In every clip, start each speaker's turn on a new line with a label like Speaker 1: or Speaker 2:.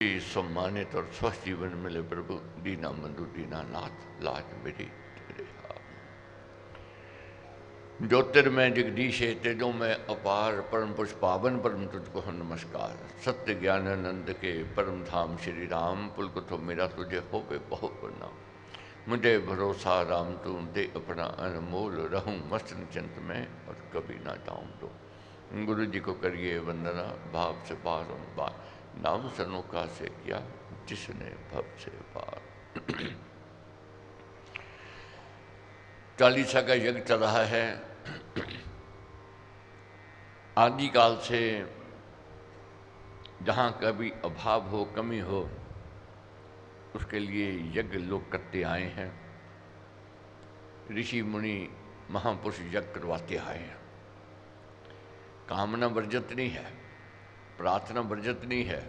Speaker 1: सम्मानित और स्वस्थ जीवन मिले प्रभु, दीना बंधु दीनानाथ लाज मेरी तेरे हाथ। ज्योतिर्मय जगदीश तेजो में अपार, परम पुरुष पावन परम तुझको हो नमस्कार। सत्य ज्ञानानंद के परम धाम श्री राम, पुलकुथो मेरा तुझे हो बे बहु प्रणाम। मुझे भरोसा राम तू दे अपना अनमोल, रहूं मस्त निश्चिंत में और कभी ना जाऊं तो। गुरु जी को करिए वंदना, भाव से बारंबार नाम सनोखा से किया जिसने भव से पार। चालीसा का यज्ञ चल रहा है। आदिकाल से जहाँ कभी अभाव हो, कमी हो, उसके लिए यज्ञ लोग करते आए हैं। ऋषि मुनि महापुरुष यज्ञ करवाते आए हैं। कामना वर्जित नहीं है, प्रार्थना वर्जित नहीं है,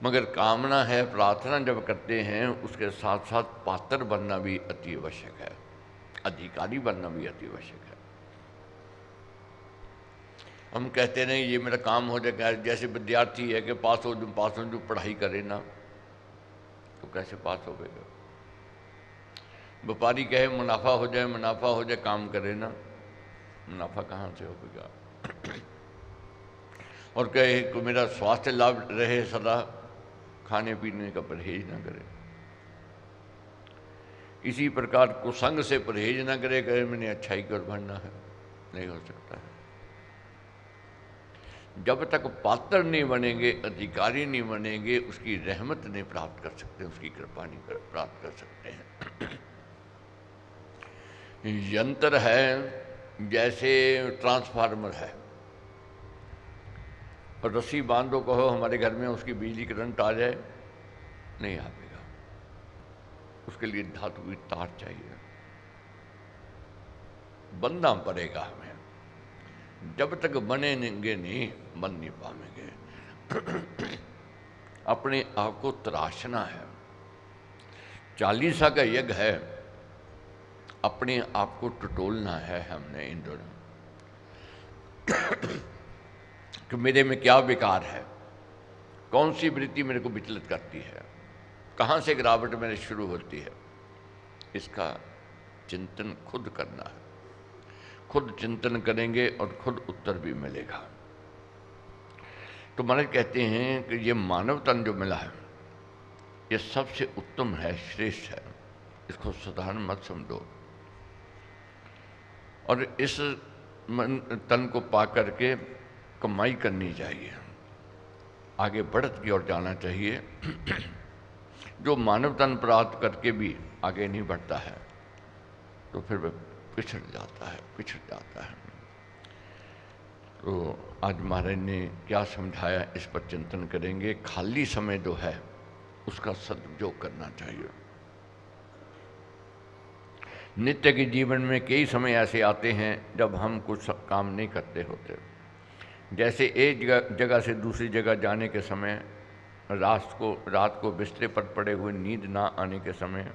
Speaker 1: मगर कामना है, प्रार्थना जब करते हैं उसके साथ साथ पात्र बनना भी अति आवश्यक है, अधिकारी बनना भी अति आवश्यक है। हम कहते नहीं ये मेरा काम हो जाएगा, जैसे विद्यार्थी है कि पास हो जो पढ़ाई करे ना तो कैसे पास हो गएगा। व्यापारी कहे मुनाफा हो जाए, काम करे ना, मुनाफा कहाँ से होगा। और कहे कि मेरा स्वास्थ्य लाभ रहे सदा, खाने पीने का परहेज ना करे। इसी प्रकार कुसंग से परहेज ना करे, कहे मैंने अच्छाई कर बढ़ना है, नहीं हो सकता है। जब तक पात्र नहीं बनेंगे, अधिकारी नहीं बनेंगे, उसकी रहमत नहीं प्राप्त कर सकते, उसकी कृपा नहीं प्राप्त कर सकते हैं। यंत्र है जैसे ट्रांसफार्मर है, और रस्सी बांधो कहो हमारे घर में उसकी बिजली करंट आ जाए, नहीं आएगा। उसके लिए धातु की तार चाहिए, बनना पड़ेगा हमें। जब तक बनेंगे नहीं, बन नहीं पाएंगे। अपने आप को तराशना है। चालीसा का यज्ञ है, अपने आप को टटोलना है हमने इन दोनों कि मेरे में क्या विकार है, कौन सी वृत्ति मेरे को विचलित करती है, कहाँ से गिरावट मेरे शुरू होती है। इसका चिंतन खुद करना है। खुद चिंतन करेंगे और खुद उत्तर भी मिलेगा। तो महाराज कहते हैं कि ये मानव तन जो मिला है ये सबसे उत्तम है, श्रेष्ठ है, इसको साधारण मत समझो। और इस तन को पा करके कमाई करनी चाहिए, आगे बढ़त की ओर जाना चाहिए। जो मानव तन प्राप्त करके भी आगे नहीं बढ़ता है तो फिर वह पिछड़ जाता है। तो आज महाराज ने क्या समझाया, इस पर चिंतन करेंगे। खाली समय जो है उसका सदुपयोग करना चाहिए। नित्य के जीवन में कई समय ऐसे आते हैं जब हम कुछ काम नहीं करते होते। जैसे एक जगह से दूसरी जगह जाने के समय, रात को बिस्तर पर पड़े हुए नींद ना आने के समय,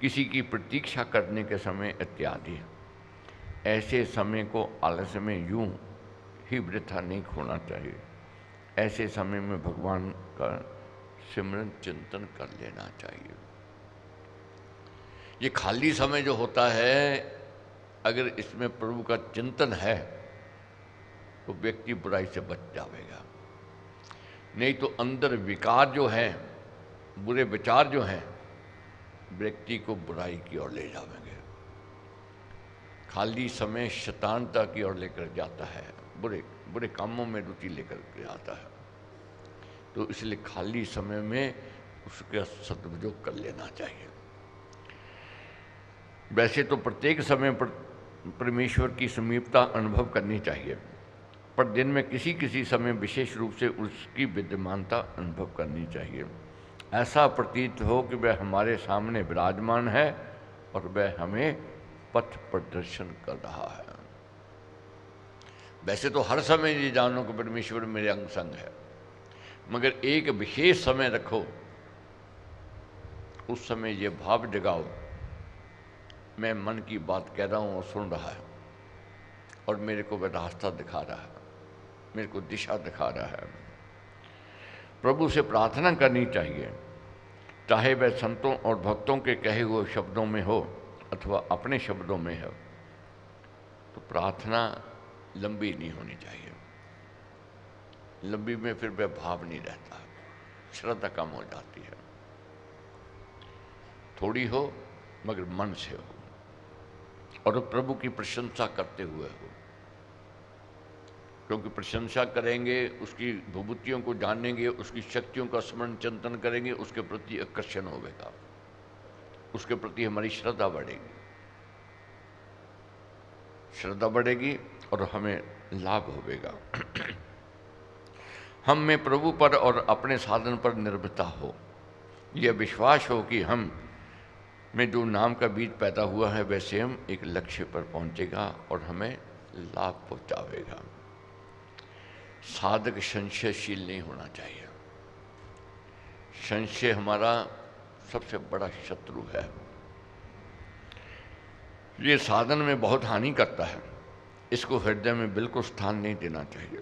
Speaker 1: किसी की प्रतीक्षा करने के समय इत्यादि। ऐसे समय को आलस्य में यूं ही वृथा नहीं खोना चाहिए। ऐसे समय में भगवान का सिमरन चिंतन कर लेना चाहिए। ये खाली समय जो होता है, अगर इसमें प्रभु का चिंतन है तो व्यक्ति बुराई से बच जाएगा। नहीं तो अंदर विकार जो है, बुरे विचार जो हैं, व्यक्ति को बुराई की ओर ले जाएंगे। खाली समय शैतानता की ओर लेकर जाता है, बुरे कामों में रुचि लेकर के आता है। तो इसलिए खाली समय में उसका सदुपयोग कर लेना चाहिए। वैसे तो प्रत्येक समय पर परमेश्वर की समीपता अनुभव करनी चाहिए, पर दिन में किसी किसी समय विशेष रूप से उसकी विद्यमानता अनुभव करनी चाहिए। ऐसा प्रतीत हो कि वह हमारे सामने विराजमान है और वह हमें पथ प्रदर्शन कर रहा है। वैसे तो हर समय ये जानो कि परमेश्वर मेरे अंग संग है, मगर एक विशेष समय रखो, उस समय ये भाव जगाओ, मैं मन की बात कह रहा हूँ और सुन रहा है और मेरे को वह रास्ता दिखा रहा है। मेरे को दिशा दिखा रहा है। प्रभु से प्रार्थना करनी चाहिए, चाहे वह संतों और भक्तों के कहे हुए शब्दों में हो अथवा अपने शब्दों में हो। तो प्रार्थना लंबी नहीं होनी चाहिए, लंबी में फिर वह भाव नहीं रहता, श्रद्धा कम हो जाती है। थोड़ी हो मगर मन से हो और प्रभु की प्रशंसा करते हुए हो, क्योंकि प्रशंसा करेंगे, उसकी विभूतियों को जानेंगे, उसकी शक्तियों का स्मरण चिंतन करेंगे, उसके प्रति आकर्षण होगा, उसके प्रति हमारी श्रद्धा बढ़ेगी, श्रद्धा बढ़ेगी और हमें लाभ होगा। हम में प्रभु पर और अपने साधन पर निर्भरता हो, यह विश्वास हो कि हम में जो नाम का बीज पैदा हुआ है वह स्वयं एक लक्ष्य पर पहुंचेगा और हमें लाभ पहुंचावेगा। साधक संशयशील नहीं होना चाहिए। संशय हमारा सबसे बड़ा शत्रु है। ये साधन में बहुत हानि करता है, इसको हृदय में बिल्कुल स्थान नहीं देना चाहिए।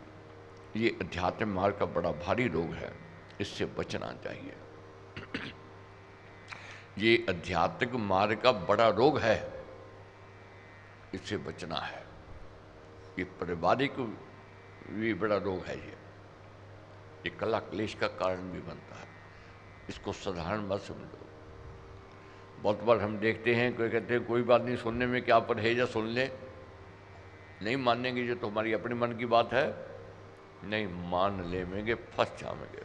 Speaker 1: ये अध्यात्म मार्ग का बड़ा भारी रोग है, इससे बचना चाहिए। ये आध्यात्मिक मार्ग का बड़ा रोग है, इससे बचना है। ये पारिवारिक भी बड़ा रोग है। ये कला क्लेश का कारण भी बनता है, इसको साधारण मत समझो। बहुत बार हम देखते हैं, कोई कहते हैं कोई बात नहीं, सुनने में क्या परहेज है, सुन ले। नहीं मानेंगे, जो तो हमारी अपने मन की बात है, नहीं मान लेंगे, फंस जाएंगे,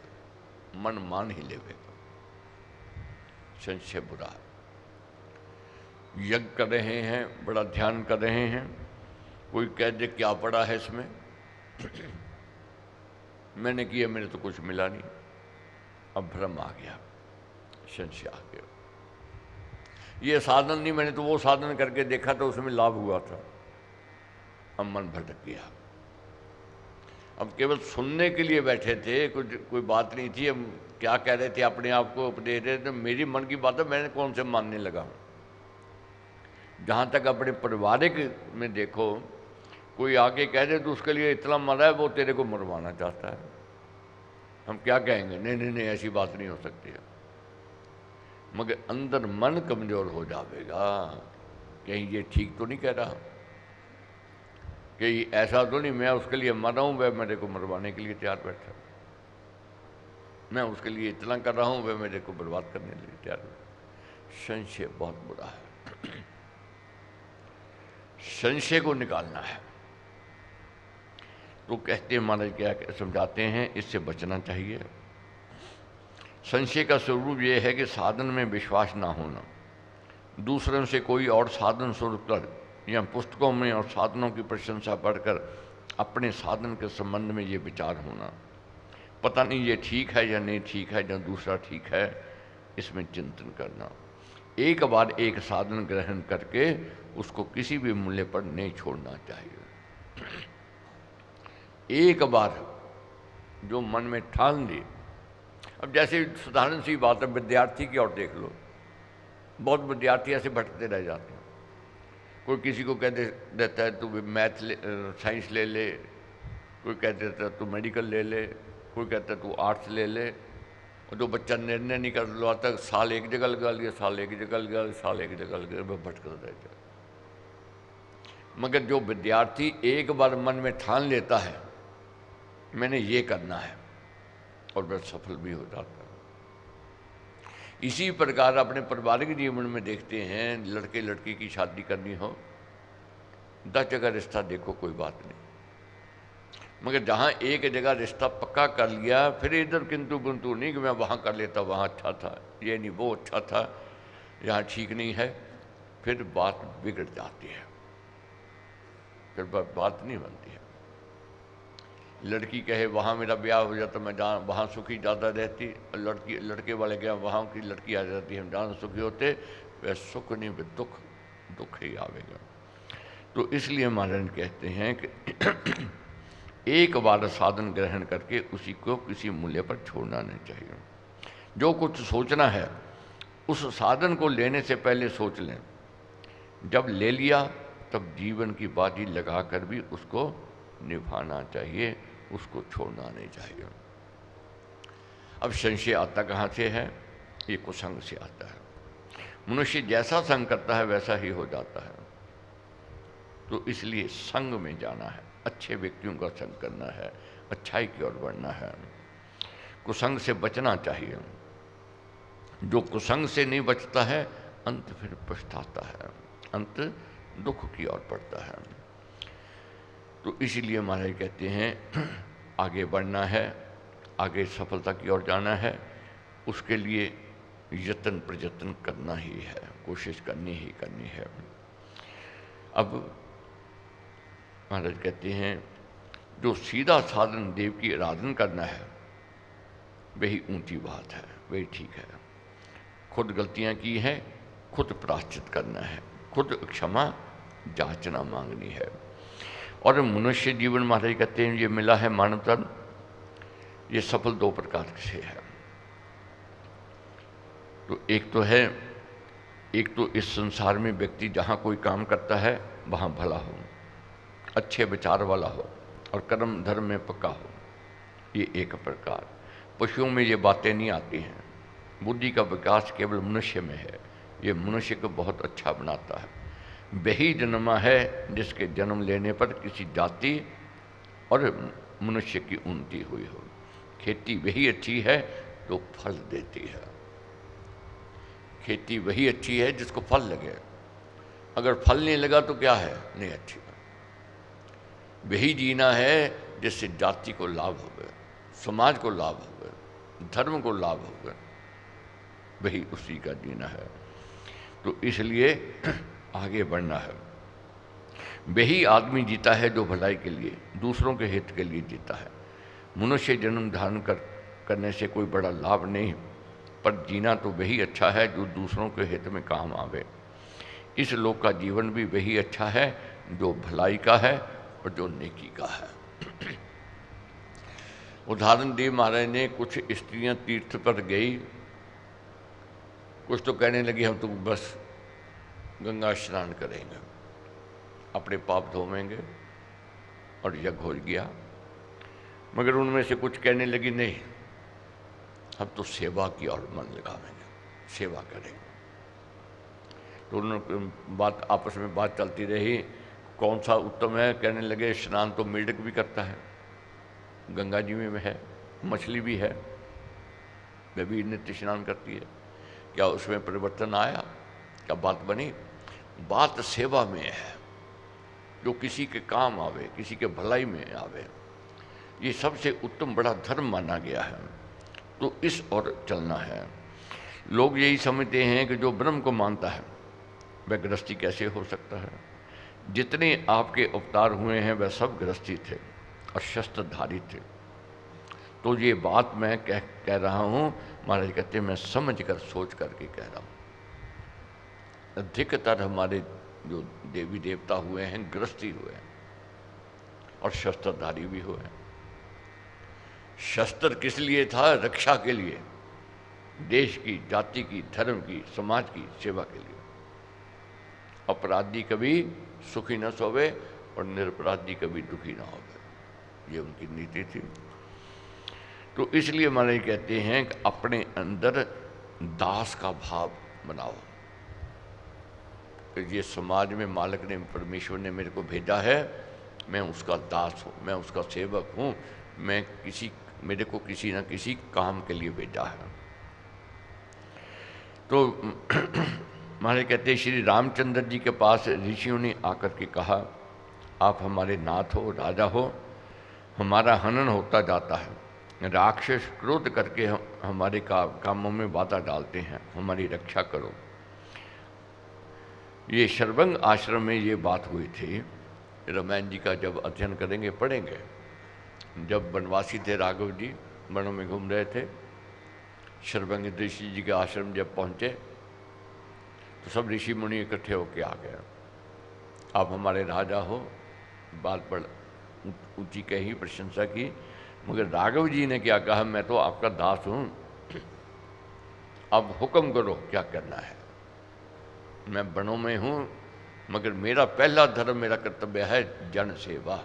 Speaker 1: मन मान ही लेगा। संशय बुरा है। यज्ञ कर रहे हैं, बड़ा ध्यान कर रहे हैं, कोई कह दे क्या पड़ा है इसमें, मैंने किया, मेरे तो कुछ मिला नहीं, अब भ्रम आ गया, संशय आ गया। ये साधन नहीं, मैंने तो वो साधन करके देखा तो उसमें लाभ हुआ था, अब मन भटक गया। अब केवल सुनने के लिए बैठे थे, कुछ कोई बात नहीं थी, हम क्या कह रहे थे, अपने आप को उपदेश रहे थे, मेरी मन की बात है, मैंने कौन से मानने लगा हूँ। जहाँ तक अपने पारिवारिक में देखो, कोई आके कह दे तो उसके लिए इतना मरा है, वो तेरे को मरवाना चाहता है, हम क्या कहेंगे, नहीं नहीं नहीं ऐसी बात नहीं हो सकती है। मगर अंदर मन कमजोर हो जाएगा, कहीं ये ठीक तो नहीं कह रहा, कि ऐसा तो नहीं मैं उसके लिए मर रहा हूँ, वह मेरे को मरवाने के लिए तैयार बैठा, मैं उसके लिए इतना कर रहा हूँ, वह मेरे को बर्बाद करने के लिए तैयार बैठा। संशय बहुत बुरा है, संशय को निकालना है। तो कहते हैं महाराज, क्या समझाते हैं, इससे बचना चाहिए। संशय का स्वरूप यह है कि साधन में विश्वास ना होना, दूसरों से कोई और साधन सुनकर या पुस्तकों में और साधनों की प्रशंसा पढ़कर अपने साधन के संबंध में ये विचार होना, पता नहीं ये ठीक है या नहीं ठीक है, या दूसरा ठीक है, इसमें चिंतन करना। एक बार एक साधन ग्रहण करके उसको किसी भी मूल्य पर नहीं छोड़ना चाहिए। एक बार जो मन में ठान ली, अब जैसे साधारण सी बात है, विद्यार्थी की और देख लो, बहुत विद्यार्थी ऐसे भटकते रह जाते हैं। कोई किसी को कह देता है तू मैथ साइंस ले ले, कोई कह देता है तू मेडिकल ले ले, कोई कहता है तू आर्ट्स ले ले, और जो बच्चा निर्णय नहीं कर लो तक साल एक जगह लगा लिया, साल एक जगह लगा, साल एक जगह लगा, वह भटकता रहता है। मगर जो विद्यार्थी एक बार मन में ठान लेता है मैंने ये करना है, और वह सफल भी हो जाता है। इसी प्रकार अपने पारिवारिक जीवन में देखते हैं, लड़के लड़की की शादी करनी हो, 10 जगह रिश्ता देखो, कोई बात नहीं, मगर जहाँ एक जगह रिश्ता पक्का कर लिया, फिर इधर किंतु किंतु नहीं कि मैं वहाँ कर लेता, वहाँ अच्छा था, ये नहीं वो अच्छा था, यहाँ ठीक नहीं है, फिर बात बिगड़ जाती है, फिर बात नहीं बनती है। लड़की कहे वहाँ मेरा ब्याह हो जाता, मैं जहाँ वहाँ सुखी ज़्यादा रहती, और लड़के वाले क्या वहाँ की लड़की आ जाती, हम जहाँ सुखी होते, वह सुख नहीं, वह दुख ही आवेगा। तो इसलिए महाराज कहते हैं कि एक बार साधन ग्रहण करके उसी को किसी मूल्य पर छोड़ना नहीं चाहिए। जो कुछ सोचना है उस साधन को लेने से पहले सोच लें, जब ले लिया तब जीवन की बाजी लगाकर भी उसको निभाना चाहिए, उसको छोड़ना नहीं चाहिए। अब संशय आता कहाँ से है? ये कुसंग से आता है। मनुष्य जैसा संग करता है वैसा ही हो जाता है। तो इसलिए संग में जाना है, अच्छे व्यक्तियों का संग करना है, अच्छाई की ओर बढ़ना है, कुसंग से बचना चाहिए। जो कुसंग से नहीं बचता है अंत फिर पछताता है, अंत दुख की ओर बढ़ता है। तो इसीलिए महाराज कहते हैं आगे बढ़ना है, आगे सफलता की ओर जाना है, उसके लिए यत्न प्रयत्न करना ही है, कोशिश करनी ही करनी है। अब महाराज कहते हैं जो सीधा साधन देव की आराधना करना है वही ऊंची बात है, वही ठीक है। खुद गलतियां की हैं, खुद प्रायश्चित करना है, खुद क्षमा जाचना मांगनी है। और मनुष्य जीवन महाराज कहते हैं ये मिला है मानव तन, ये सफल दो प्रकार से है। तो एक तो इस संसार में व्यक्ति जहाँ कोई काम करता है वहाँ भला हो, अच्छे विचार वाला हो और कर्म धर्म में पक्का हो, ये एक प्रकार। पशुओं में ये बातें नहीं आती हैं। बुद्धि का विकास केवल मनुष्य में है, ये मनुष्य को बहुत अच्छा बनाता है। वही जन्मा है जिसके जन्म लेने पर किसी जाति और मनुष्य की उन्नति हुई हो। खेती वही अच्छी है जो फल देती है। खेती वही अच्छी है जिसको फल लगे, अगर फल नहीं लगा तो क्या है, नहीं अच्छी। वही जीना है जिससे जाति को लाभ हो गए, समाज को लाभ हो गए, धर्म को लाभ हो गए, वही उसी का जीना है। तो इसलिए आगे बढ़ना है। वही आदमी जीता है जो भलाई के लिए, दूसरों के हित के लिए जीता है। मनुष्य जन्म धारण करने से कोई बड़ा लाभ नहीं, पर जीना तो वही अच्छा है जो दूसरों के हित में काम आवे। इस लोक का जीवन भी वही अच्छा है जो भलाई का है और जो नेकी का है। उदाहरण दी महाराज ने, कुछ स्त्रियां तीर्थ पर गई, कुछ तो कहने लगी हम तो बस गंगा स्नान करेंगे, अपने पाप धोवेंगे और यज्ञ हो गया। मगर उनमें से कुछ कहने लगी नहीं, हम तो सेवा की ओर मन लगावेंगे, सेवा करेंगे। तो उन्होंने बात आपस में बात चलती रही, कौन सा उत्तम है। कहने लगे स्नान तो मेढक भी करता है, गंगा जी में है, मछली भी है, वह भी नित्य स्नान करती है, क्या उसमें परिवर्तन आया? क्या बात बनी? बात सेवा में है, जो किसी के काम आवे, किसी के भलाई में आवे, ये सबसे उत्तम बड़ा धर्म माना गया है। तो इस ओर चलना है। लोग यही समझते हैं कि जो ब्रह्म को मानता है वह गृहस्थी कैसे हो सकता है। जितने आपके अवतार हुए हैं वह सब गृहस्थी थे और शस्त्रधारी थे। तो ये बात मैं कह रहा हूँ, महाराज कहते हैं मैं समझ कर सोच करके कह रहा हूँ। अधिकतर हमारे जो देवी देवता हुए हैं गृहस्थी हुए हैं और शस्त्रधारी भी हुए हैं। शस्त्र किस लिए था? रक्षा के लिए, देश की, जाति की, धर्म की, समाज की सेवा के लिए। अपराधी कभी सुखी न सोवे और निरपराधी कभी दुखी न होवे, ये उनकी नीति थी। तो इसलिए महाराज कहते हैं कि अपने अंदर दास का भाव बनाओ। ये समाज में मालिक ने, परमेश्वर ने मेरे को भेजा है, मैं उसका दास हूँ, मैं उसका सेवक हूँ, मेरे को किसी न किसी काम के लिए भेजा है। तो महाराज कहते हैं श्री रामचंद्र जी के पास ऋषियों ने आकर के कहा, आप हमारे नाथ हो, राजा हो, हमारा हनन होता जाता है, राक्षस क्रोध करके हमारे कामों में बाधा डालते हैं, हमारी रक्षा करो। ये शरभंग आश्रम में ये बात हुई थी। रामायण जी का जब अध्ययन करेंगे, पढ़ेंगे, जब वनवासी थे राघव जी, वनों में घूम रहे थे, शरभंग ऋषि जी के आश्रम जब पहुँचे तो सब ऋषि मुनि इकट्ठे होके आ गए, आप हमारे राजा हो, बात बड़ ऊंची कही, प्रशंसा की। मगर राघव जी ने क्या कहा, मैं तो आपका दास हूँ, अब हुक्म करो क्या करना है। मैं वनों में हूँ, मगर मेरा पहला धर्म, मेरा कर्तव्य है जन सेवा,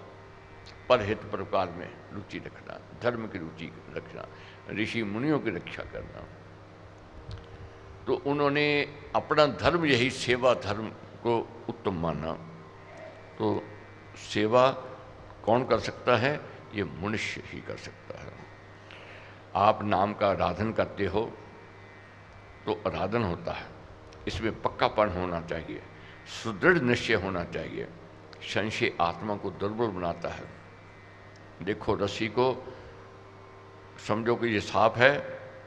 Speaker 1: परहित परोपकार में रुचि रखना, धर्म की रुचि रखना, ऋषि मुनियों की रक्षा करना। तो उन्होंने अपना धर्म यही सेवा धर्म को उत्तम माना। तो सेवा कौन कर सकता है? ये मनुष्य ही कर सकता है। आप नाम का आराधन करते हो तो आराधन होता है, इसमें पक्कापन होना चाहिए, सुदृढ़ निश्चय होना चाहिए। संशय आत्मा को दुर्बल बनाता है। देखो, रस्सी को समझो कि ये सांप है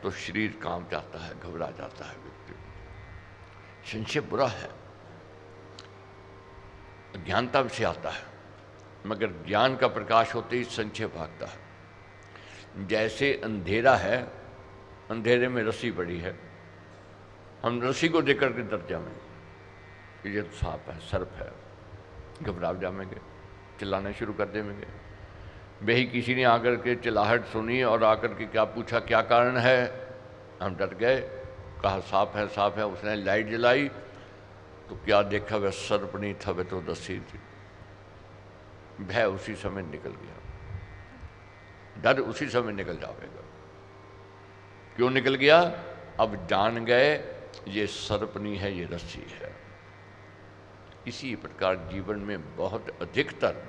Speaker 1: तो शरीर कांप जाता है, घबरा जाता है व्यक्ति। संशय बुरा है, अज्ञानता से आता है, मगर ज्ञान का प्रकाश होते ही संशय भागता है। जैसे अंधेरा है, अंधेरे में रस्सी पड़ी है, हम रस्सी को देख करके डर जाएंगे, ये तो सांप है, सर्प है, घबरा जाएंगे, चिल्लाने शुरू कर देंगे। वही किसी ने आकर के चिल्लाहट सुनी और आकर के क्या पूछा, क्या कारण है? हम डर गए, कहा सांप है, सांप है। उसने लाइट जलाई तो क्या देखा, वह सर्प नहीं था, वह तो रस्सी थी। भय उसी समय निकल गया, डर उसी समय निकल जाएगा। क्यों निकल गया? अब जान गए ये सर्प नहीं है, ये रस्सी है। इसी प्रकार जीवन में बहुत अधिकतर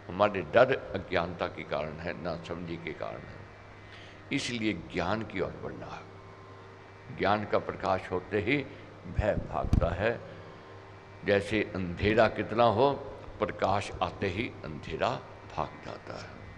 Speaker 1: हमारे डर अज्ञानता के कारण है, ना समझी के कारण है। इसलिए ज्ञान की ओर बढ़ना है। ज्ञान का प्रकाश होते ही भय भागता है। जैसे अंधेरा कितना हो, प्रकाश आते ही अंधेरा भाग जाता है।